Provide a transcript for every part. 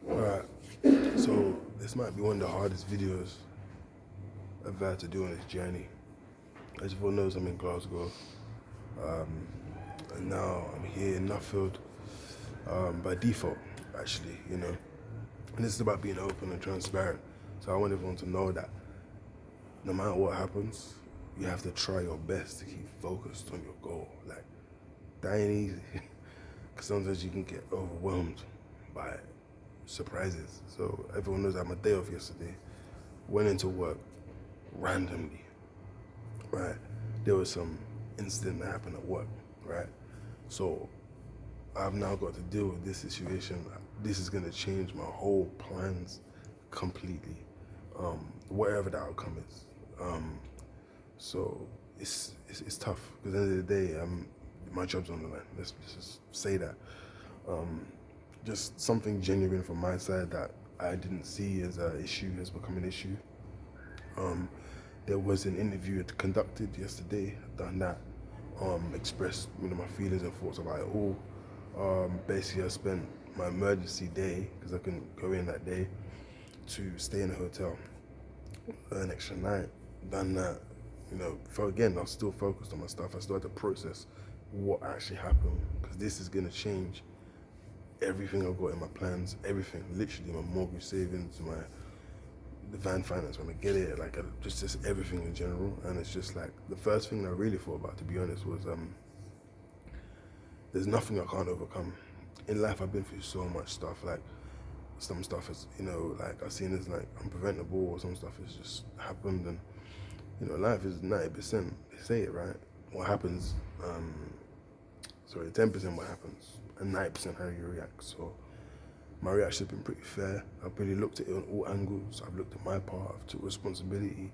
Alright, so this might be one of the hardest videos I've had to do on this journey. As everyone knows, I'm in Glasgow, and now I'm here in Nuffield by default, actually, And this is about being open and transparent. So I want everyone to know that no matter what happens, you have to try your best to keep focused on your goal. Like, that ain't easy. Because sometimes you can get overwhelmed by surprises. So everyone knows I had my day off yesterday. Went into work randomly, right? There was some incident that happened at work, right? So I've now got to deal with this situation. This is gonna change my whole plans completely, whatever the outcome is. So it's tough because at the end of the day, my job's on the line. Let's just say that. Just something genuine from my side that I didn't see as an issue has become an issue. There was an interview conducted yesterday, done that, expressed my feelings and thoughts about it all. Basically, I spent my emergency day, because I couldn't go in that day, to stay in a hotel an extra night. Done that, for again, I was still focused on my stuff. I still had to process what actually happened, because this is gonna change everything I've got in my plans, everything, literally my mortgage savings, the van finance when I get it, like just everything in general. And it's just like the first thing I really thought about, to be honest, was there's nothing I can't overcome. In life, I've been through so much stuff. Like some stuff is, like I've seen as like unpreventable, or some stuff has just happened. And life is 90%. They say it right. What happens? 10% what happens, and 90% how you react. So my reaction's been pretty fair. I've really looked at it on all angles. I've looked at my part. I've took responsibility.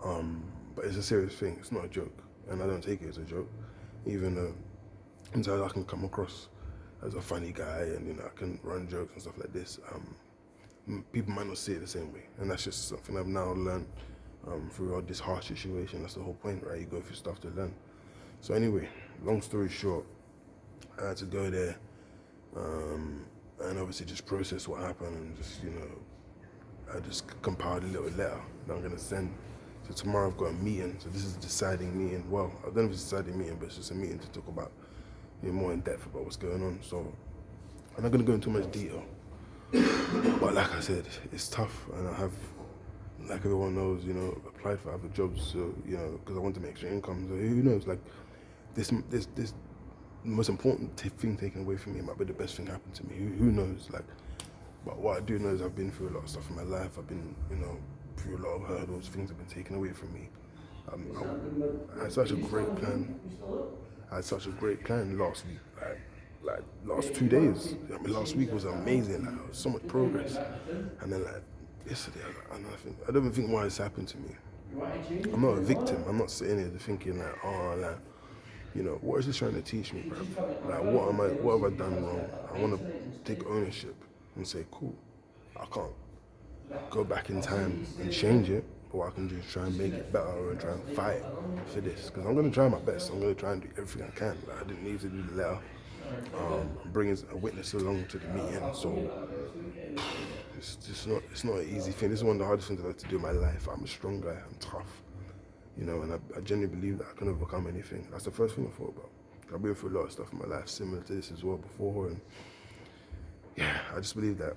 But it's a serious thing. It's not a joke, and I don't take it as a joke, even though sometimes I can come across as a funny guy, and I can run jokes and stuff like this. People might not see it the same way, and that's just something I've now learned through all this harsh situation. That's the whole point, right? You go through stuff to learn. So anyway, long story short, I had to go there, and obviously just process what happened, and just I just compiled a little letter that I'm gonna send. So tomorrow I've got a meeting. So this is a deciding meeting. Well, I don't know if it's a deciding meeting, but it's just a meeting to talk about more in depth about what's going on. So I'm not gonna go into too much detail, but like I said, it's tough, and I have, like everyone knows, applied for other jobs. So because I want to make extra income. So who knows? Like this the most important thing taken away from me might be the best thing happened to me. Who knows? Like, but what I do know is I've been through a lot of stuff in my life. I've been, through a lot of hurdles. Things have been taken away from me. I had such a great plan. I had such a great plan last week. Like last 2 days. I mean, last week was amazing. Like, so much progress. And then like yesterday, I don't even think why this happened to me. I'm not a victim. I'm not sitting here thinking like, oh, like, what is this trying to teach me, bro? Like, what have I done wrong? I want to take ownership and say, cool, I can't go back in time and change it, or I can just try and make it better and try and fight for this. Because I'm going to try my best. I'm going to try and do everything I can. Like, I didn't need to do the letter. I'm bringing a witness along to the meeting, so it's not an easy thing. This is one of the hardest things I've had to do in my life. I'm a strong guy. I'm tough. And I genuinely believe that I can overcome anything. That's the first thing I thought about. I've been through a lot of stuff in my life similar to this as well before, and yeah, I just believe that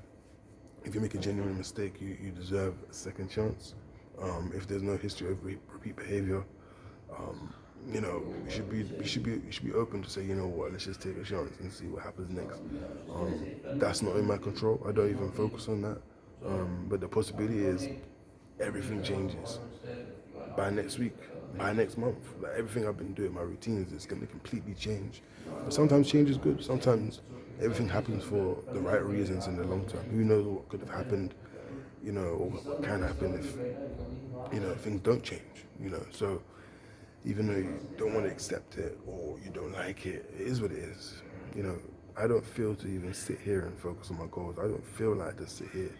if you make a genuine mistake, you deserve a second chance. If there's no history of repeat behavior, you should be open to say, what, let's just take a chance and see what happens next. That's not in my control. I don't even focus on that. But the possibility is everything changes by next week, by next month. Like everything I've been doing, my routines, is going to completely change. But sometimes change is good. Sometimes everything happens for the right reasons in the long term. Who knows what could have happened, or what can happen if, things don't change, So even though you don't want to accept it or you don't like it, it is what it is. I don't feel to even sit here and focus on my goals. I don't feel like to sit here.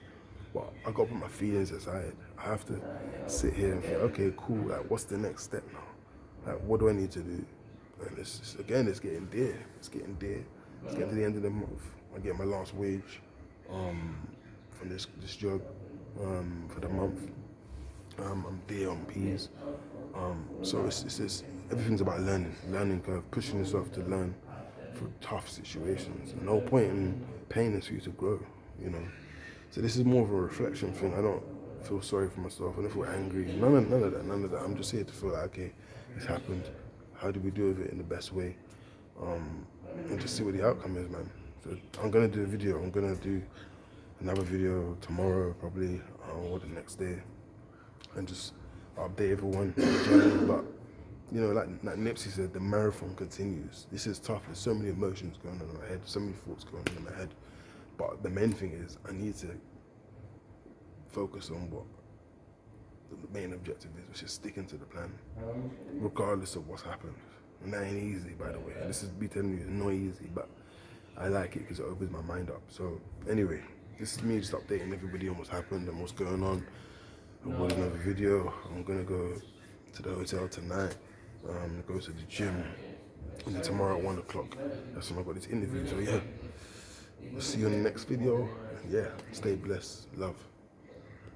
Well, I got to put my feelings aside. I have to sit here and think, okay, cool, like what's the next step now? Like what do I need to do? And it's getting dear. It's getting dear. It's getting to the end of the month. I get my last wage. from this job for the month. I'm there on P's. So it's everything's about learning curve, pushing yourself to learn through tough situations. And no point in pain is for you to grow, you know. So this is more of a reflection thing. I don't feel sorry for myself. I don't feel angry. None of that. I'm just here to feel like, okay, it's happened. How do we deal with it in the best way? And just see what the outcome is, man. So I'm gonna do a video. I'm gonna do another video tomorrow, probably, or the next day, and just update everyone on the journey. But you know, like Nipsey said, the marathon continues. This is tough. There's so many emotions going on in my head, so many thoughts going on in my head. But the main thing is, I need to focus on what the main objective is, which is sticking to the plan, regardless of what's happened. And that ain't easy, by the way. And this is me telling you, it's not easy, but I like it because it opens my mind up. So anyway, this is me just updating everybody on what's happened and what's going on. I'll watch another video. I'm gonna go to the hotel tonight, go to the gym, and then tomorrow at 1 o'clock, that's when I've got this interview. So yeah, we'll see you in the next video. And yeah, stay blessed. Love.